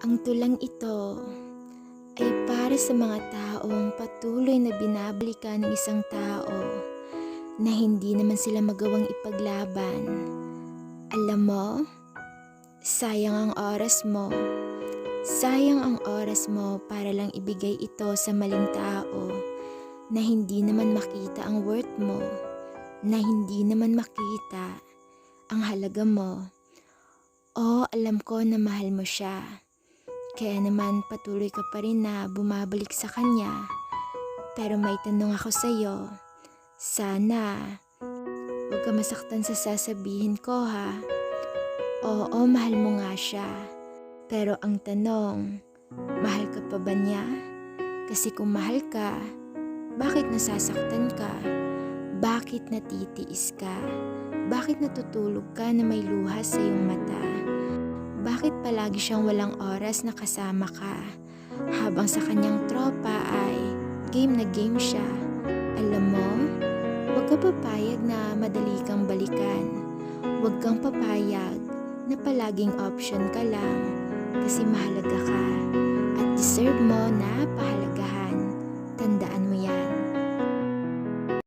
Ang tulang ito ay para sa mga taong patuloy na binabalikan ng isang tao na hindi naman sila magawang ipaglaban. Alam mo, sayang ang oras mo. Sayang ang oras mo para lang ibigay ito sa maling tao na hindi naman makita ang worth mo, na hindi naman makita ang halaga mo. Oo, alam ko na mahal mo siya. Kaya naman patuloy ka pa rin na bumabalik sa kanya. Pero may tanong ako sa'yo. Sana huwag ka masaktan sa sasabihin ko ha. Oo, mahal mo nga siya. Pero ang tanong, mahal ka pa ba niya? Kasi kung mahal ka, bakit nasasaktan ka? Bakit natitiis ka? Bakit natutulog ka na may luha sa iyong mata? Bakit palagi siyang walang oras na kasama ka? Habang sa kanyang tropa ay game na game siya. Alam mo, huwag ka papayag na madali kang balikan. Huwag kang papayag na palaging option ka lang kasi mahalaga ka at deserve mo na pahalagan.